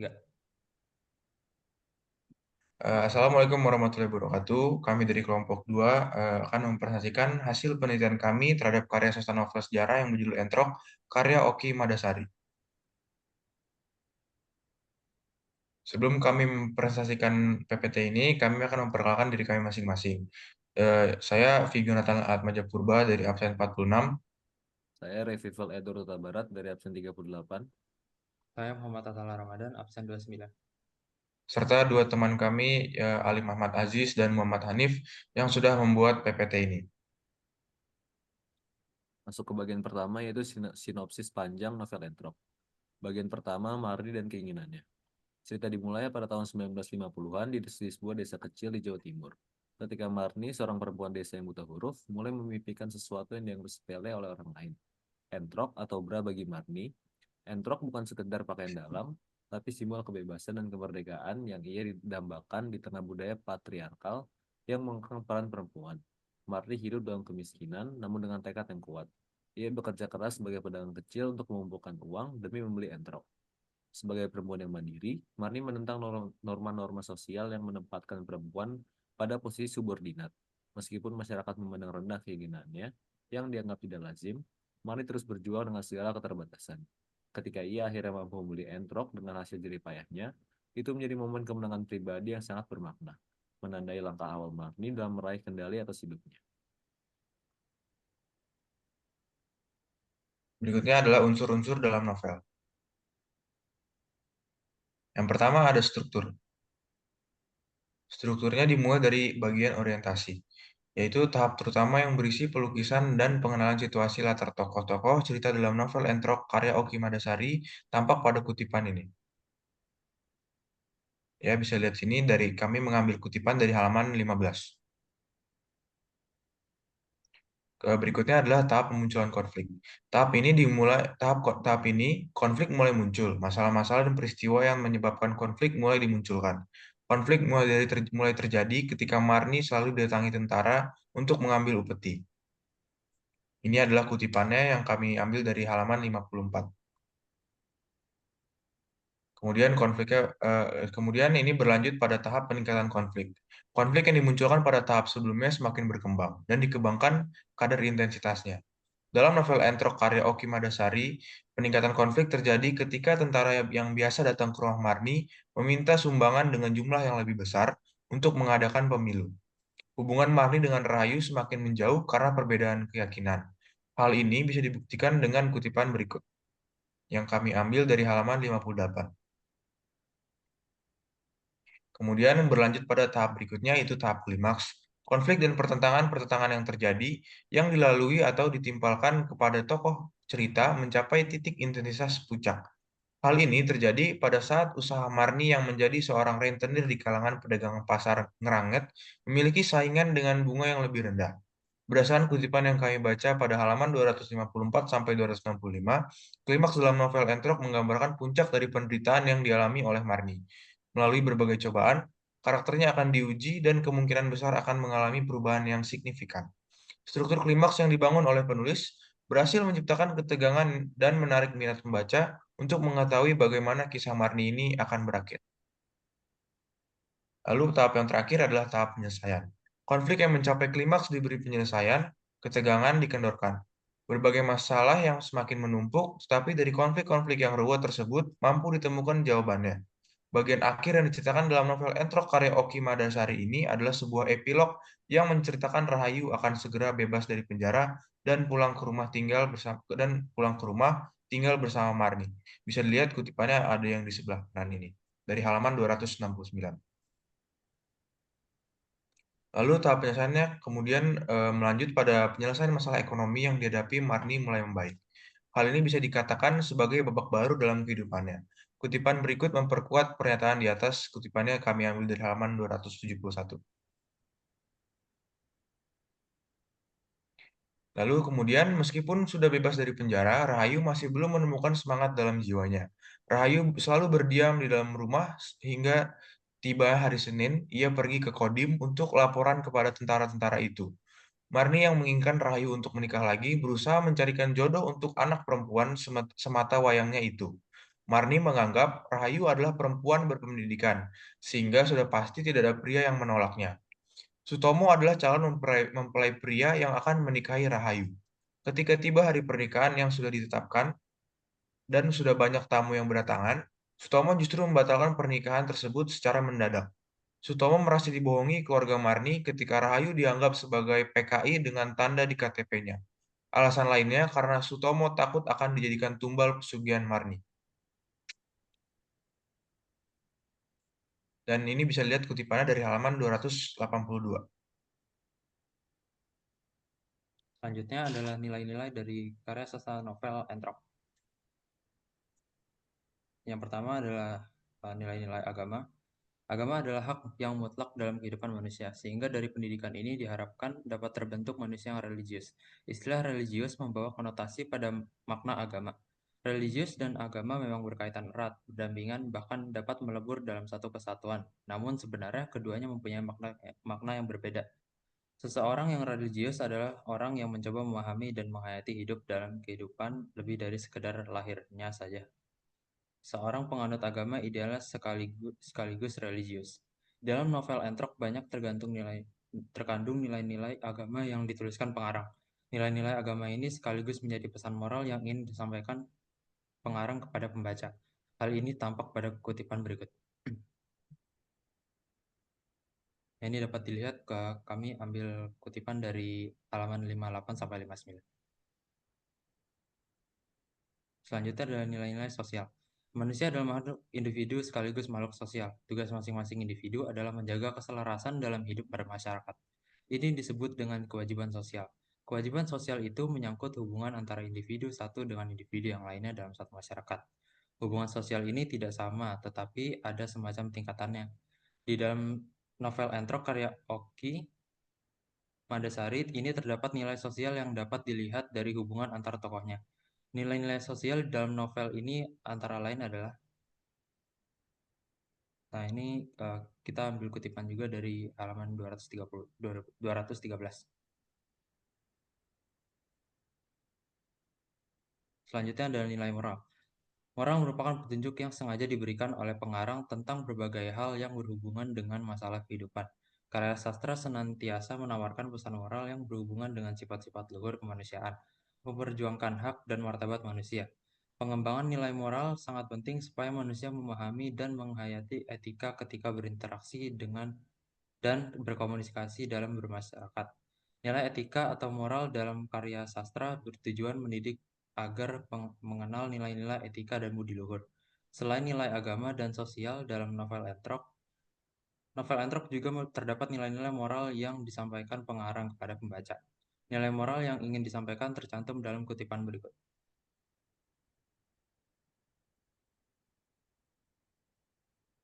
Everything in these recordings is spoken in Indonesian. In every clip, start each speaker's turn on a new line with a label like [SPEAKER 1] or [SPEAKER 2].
[SPEAKER 1] Enggak.
[SPEAKER 2] Assalamualaikum warahmatullahi wabarakatuh. Kami dari kelompok 2 akan mempresentasikan hasil penelitian kami terhadap karya sastra novel sejarah yang berjudul Entrok, karya Oki Madasari. Sebelum kami mempresentasikan PPT ini, kami akan memperkenalkan diri kami masing-masing. Saya Vigo Nathan Atmaja Purba dari absen 46,
[SPEAKER 1] Saya Revival Edo Ruta Barat dari absen 38.
[SPEAKER 3] Saya Muhammad Atala Ramadan, absen 29.
[SPEAKER 2] serta dua teman kami, Ali Muhammad Aziz dan Muhammad Hanif, yang sudah membuat PPT ini.
[SPEAKER 1] Masuk ke bagian pertama yaitu sinopsis panjang novel Entrok. Bagian pertama, Marni dan keinginannya. Cerita dimulai pada tahun 1950-an di sebuah desa kecil di Jawa Timur. Ketika Marni, seorang perempuan desa yang buta huruf, mulai memimpikan sesuatu yang dianggap sepele oleh orang lain. Entrok atau bra bagi Marni, entrok bukan sekedar pakaian dalam, tapi simbol kebebasan dan kemerdekaan yang ia didambakan di tengah budaya patriarkal yang mengekang peran perempuan. Marni hidup dalam kemiskinan, namun dengan tekad yang kuat. Ia bekerja keras sebagai pedagang kecil untuk mengumpulkan uang demi membeli entrok. Sebagai perempuan yang mandiri, Marni menentang norma-norma sosial yang menempatkan perempuan pada posisi subordinat. Meskipun masyarakat memandang rendah keinginannya yang dianggap tidak lazim, Marni terus berjuang dengan segala keterbatasan. Ketika ia akhirnya mampu membeli entrok dengan hasil jerih payahnya, itu menjadi momen kemenangan pribadi yang sangat bermakna, menandai langkah awal Marni dalam meraih kendali atas hidupnya.
[SPEAKER 2] Berikutnya adalah unsur-unsur dalam novel. Yang pertama ada struktur. Strukturnya dimulai dari bagian orientasi, yaitu tahap terutama yang berisi pelukisan dan pengenalan situasi latar tokoh-tokoh cerita dalam novel Entrok karya Oki Madasari tampak pada kutipan ini. Ya, bisa lihat sini dari kami mengambil kutipan dari halaman 15. Berikutnya adalah tahap pemunculan konflik. Tahap ini konflik mulai muncul, masalah-masalah dan peristiwa yang menyebabkan konflik mulai dimunculkan. Konflik mulai terjadi ketika Marni selalu didatangi tentara untuk mengambil upeti. Ini adalah kutipannya yang kami ambil dari halaman 54. Kemudian ini berlanjut pada tahap peningkatan konflik. Konflik yang dimunculkan pada tahap sebelumnya semakin berkembang dan dikembangkan kadar intensitasnya. Dalam novel Entrok karya Oki Madasari, peningkatan konflik terjadi ketika tentara yang biasa datang ke rumah Marni meminta sumbangan dengan jumlah yang lebih besar untuk mengadakan pemilu. Hubungan Marni dengan Rahayu semakin menjauh karena perbedaan keyakinan. Hal ini bisa dibuktikan dengan kutipan berikut, yang kami ambil dari halaman 58. Kemudian berlanjut pada tahap berikutnya, yaitu tahap klimaks. Konflik dan pertentangan-pertentangan yang terjadi, yang dilalui atau ditimpalkan kepada tokoh cerita mencapai titik intensitas puncak. Hal ini terjadi pada saat usaha Marni yang menjadi seorang rentenir di kalangan pedagang pasar Ngeranget memiliki saingan dengan bunga yang lebih rendah. Berdasarkan kutipan yang kami baca pada halaman 254 sampai 265, klimaks dalam novel Entrok menggambarkan puncak dari penderitaan yang dialami oleh Marni. Melalui berbagai cobaan, karakternya akan diuji dan kemungkinan besar akan mengalami perubahan yang signifikan. Struktur klimaks yang dibangun oleh penulis berhasil menciptakan ketegangan dan menarik minat pembaca untuk mengetahui bagaimana kisah Marni ini akan berakhir. Lalu tahap yang terakhir adalah tahap penyelesaian. Konflik yang mencapai klimaks diberi penyelesaian, ketegangan dikendorkan. Berbagai masalah yang semakin menumpuk, tetapi dari konflik-konflik yang ruwet tersebut mampu ditemukan jawabannya. Bagian akhir yang diceritakan dalam novel Entrok karya Oki Madasari ini adalah sebuah epilog yang menceritakan Rahayu akan segera bebas dari penjara dan pulang ke rumah tinggal bersama Marni. Bisa dilihat kutipannya ada yang di sebelah kanan ini dari halaman 269. Lalu tahap penyelesaiannya kemudian melanjut pada penyelesaian masalah ekonomi yang dihadapi Marni mulai membaik. Hal ini bisa dikatakan sebagai babak baru dalam kehidupannya. Kutipan berikut memperkuat pernyataan di atas. Kutipannya kami ambil dari halaman 271. Lalu kemudian, meskipun sudah bebas dari penjara, Rahayu masih belum menemukan semangat dalam jiwanya. Rahayu selalu berdiam di dalam rumah hingga tiba hari Senin, ia pergi ke Kodim untuk laporan kepada tentara-tentara itu. Marni yang menginginkan Rahayu untuk menikah lagi berusaha mencarikan jodoh untuk anak perempuan semata wayangnya itu. Marni menganggap Rahayu adalah perempuan berpendidikan, sehingga sudah pasti tidak ada pria yang menolaknya. Sutomo adalah calon mempelai pria yang akan menikahi Rahayu. Ketika tiba hari pernikahan yang sudah ditetapkan dan sudah banyak tamu yang berdatangan, Sutomo justru membatalkan pernikahan tersebut secara mendadak. Sutomo merasa dibohongi keluarga Marni ketika Rahayu dianggap sebagai PKI dengan tanda di KTP-nya. Alasan lainnya karena Sutomo takut akan dijadikan tumbal pesugihan Marni. Dan ini bisa dilihat kutipannya dari halaman 282.
[SPEAKER 3] Selanjutnya adalah nilai-nilai dari karya sastra novel Entrok. Yang pertama adalah nilai-nilai agama. Agama adalah hak yang mutlak dalam kehidupan manusia, sehingga dari pendidikan ini diharapkan dapat terbentuk manusia yang religius. Istilah religius membawa konotasi pada makna agama. Religius dan agama memang berkaitan erat, berdampingan, bahkan dapat melebur dalam satu kesatuan. Namun sebenarnya keduanya mempunyai makna yang berbeda. Seseorang yang religius adalah orang yang mencoba memahami dan menghayati hidup dalam kehidupan lebih dari sekedar lahirnya saja. Seorang penganut agama idealnya sekaligus religius. Dalam novel Entrok banyak terkandung nilai-nilai agama yang dituliskan pengarang. Nilai-nilai agama ini sekaligus menjadi pesan moral yang ingin disampaikan pengarang kepada pembaca. Hal ini tampak pada kutipan berikut. Ini dapat dilihat kami ambil kutipan dari halaman 58 sampai 59. Selanjutnya adalah nilai-nilai sosial. Manusia adalah makhluk individu sekaligus makhluk sosial. Tugas masing-masing individu adalah menjaga keselarasan dalam hidup bermasyarakat. Ini disebut dengan kewajiban sosial. Kewajiban sosial itu menyangkut hubungan antara individu satu dengan individu yang lainnya dalam satu masyarakat. Hubungan sosial ini tidak sama, tetapi ada semacam tingkatannya. Di dalam novel Entrok karya Oki Madasari, ini terdapat nilai sosial yang dapat dilihat dari hubungan antar tokohnya. Nilai-nilai sosial dalam novel ini antara lain adalah, nah ini kita ambil kutipan juga dari halaman 213. Selanjutnya adalah nilai moral. Moral merupakan petunjuk yang sengaja diberikan oleh pengarang tentang berbagai hal yang berhubungan dengan masalah kehidupan. Karya sastra senantiasa menawarkan pesan moral yang berhubungan dengan sifat-sifat luhur kemanusiaan, memperjuangkan hak dan martabat manusia. Pengembangan nilai moral sangat penting supaya manusia memahami dan menghayati etika ketika berinteraksi dengan dan berkomunikasi dalam bermasyarakat. Nilai etika atau moral dalam karya sastra bertujuan mendidik agar mengenal nilai-nilai etika dan budi luhur. Selain nilai agama dan sosial dalam novel Entrok juga terdapat nilai-nilai moral yang disampaikan pengarang kepada pembaca. Nilai moral yang ingin disampaikan tercantum dalam kutipan berikut.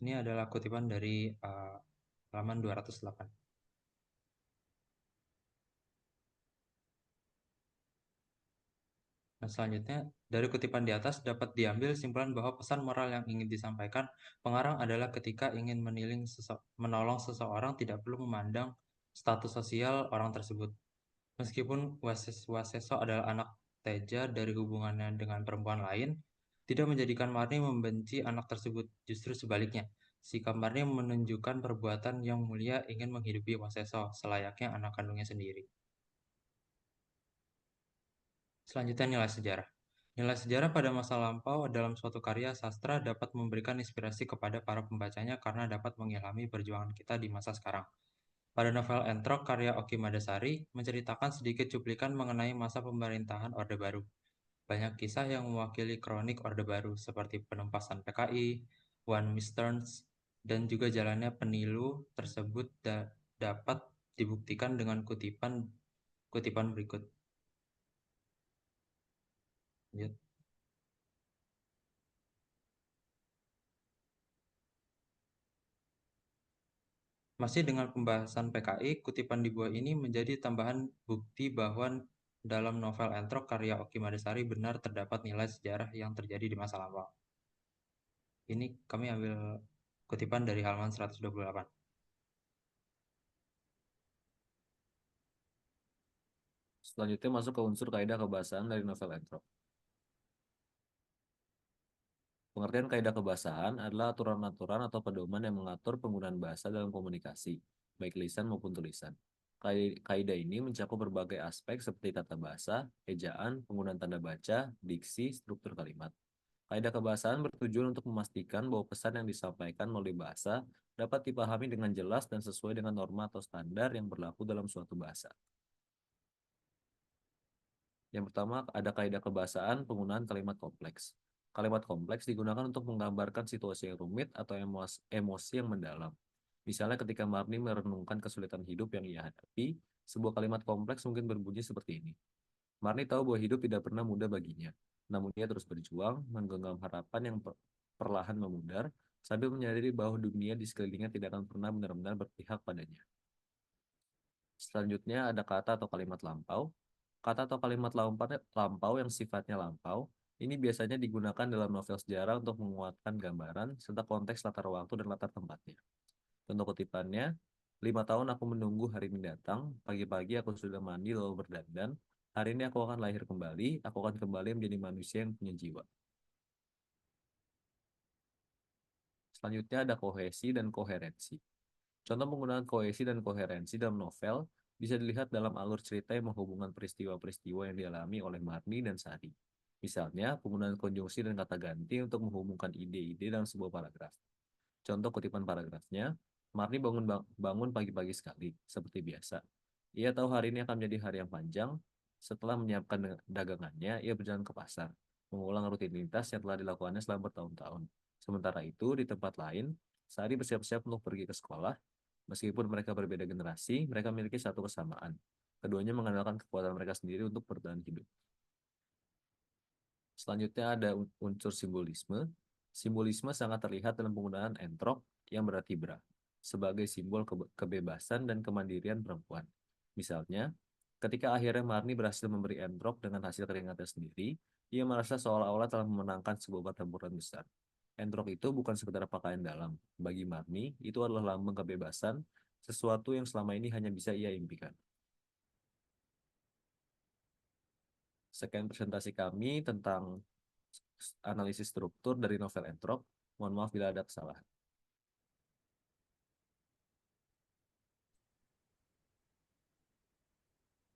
[SPEAKER 3] Ini adalah kutipan dari halaman 208. Nah, selanjutnya, dari kutipan di atas dapat diambil simpulan bahwa pesan moral yang ingin disampaikan pengarang adalah ketika ingin menolong seseorang tidak perlu memandang status sosial orang tersebut. Meskipun Waseso adalah anak Teja dari hubungannya dengan perempuan lain, tidak menjadikan Marni membenci anak tersebut. Justru sebaliknya, sikap Marni menunjukkan perbuatan yang mulia ingin menghidupi Waseso selayaknya anak kandungnya sendiri. Selanjutnya nilai sejarah. Nilai sejarah pada masa lampau dalam suatu karya sastra dapat memberikan inspirasi kepada para pembacanya karena dapat mengilhami perjuangan kita di masa sekarang. Pada novel Entrok karya Oki Madasari menceritakan sedikit cuplikan mengenai masa pemerintahan Orde Baru. Banyak kisah yang mewakili kronik Orde Baru seperti penumpasan PKI, One Misterns, dan juga jalannya pemilu tersebut dapat dibuktikan dengan kutipan berikut. Lanjut. Masih dengan pembahasan PKI, kutipan di bawah ini menjadi tambahan bukti bahwa dalam novel Entrok karya Oki Madasari benar terdapat nilai sejarah yang terjadi di masa lampau. Ini kami ambil kutipan dari halaman 128.
[SPEAKER 1] Selanjutnya masuk ke unsur kaidah kebahasaan dari novel Entrok. Pengertian kaidah kebahasaan adalah aturan-aturan atau pedoman yang mengatur penggunaan bahasa dalam komunikasi, baik lisan maupun tulisan. Kaidah ini mencakup berbagai aspek seperti tata bahasa, ejaan, penggunaan tanda baca, diksi, struktur kalimat. Kaidah kebahasaan bertujuan untuk memastikan bahwa pesan yang disampaikan melalui bahasa dapat dipahami dengan jelas dan sesuai dengan norma atau standar yang berlaku dalam suatu bahasa. Yang pertama, ada kaidah kebahasaan penggunaan kalimat kompleks. Kalimat kompleks digunakan untuk menggambarkan situasi yang rumit atau emosi yang mendalam. Misalnya ketika Marni merenungkan kesulitan hidup yang ia hadapi, sebuah kalimat kompleks mungkin berbunyi seperti ini. Marni tahu bahwa hidup tidak pernah mudah baginya, namun ia terus berjuang, menggenggam harapan yang perlahan memudar, sambil menyadari bahwa dunia di sekelilingnya tidak akan pernah benar-benar berpihak padanya. Selanjutnya ada kata atau kalimat lampau. Kata atau kalimat lampau yang sifatnya lampau, ini biasanya digunakan dalam novel sejarah untuk menguatkan gambaran serta konteks latar waktu dan latar tempatnya. Contoh kutipannya, 5 tahun aku menunggu hari ini datang, pagi-pagi aku sudah mandi lalu berdandan, hari ini aku akan lahir kembali, aku akan kembali menjadi manusia yang punya jiwa. Selanjutnya ada kohesi dan koherensi. Contoh penggunaan kohesi dan koherensi dalam novel bisa dilihat dalam alur cerita yang menghubungkan peristiwa-peristiwa yang dialami oleh Marni dan Sari. Misalnya, penggunaan konjungsi dan kata ganti untuk menghubungkan ide-ide dalam sebuah paragraf. Contoh kutipan paragrafnya, Marni bangun pagi-pagi sekali, seperti biasa. Ia tahu hari ini akan menjadi hari yang panjang. Setelah menyiapkan dagangannya, ia berjalan ke pasar, mengulang rutinitas yang telah dilakukannya selama bertahun-tahun. Sementara itu, di tempat lain, Sari bersiap-siap untuk pergi ke sekolah. Meskipun mereka berbeda generasi, mereka memiliki satu kesamaan. Keduanya mengandalkan kekuatan mereka sendiri untuk bertahan hidup. Selanjutnya ada unsur simbolisme. Simbolisme sangat terlihat dalam penggunaan entrok yang berarti bra, sebagai simbol kebebasan dan kemandirian perempuan. Misalnya, ketika akhirnya Marni berhasil memberi entrok dengan hasil keringatnya sendiri, ia merasa seolah-olah telah memenangkan sebuah pertempuran besar. Entrok itu bukan sekedar pakaian dalam. Bagi Marni, itu adalah lambang kebebasan, sesuatu yang selama ini hanya bisa ia impikan. Sekian presentasi kami tentang analisis struktur dari novel Entrok. Mohon maaf bila ada kesalahan.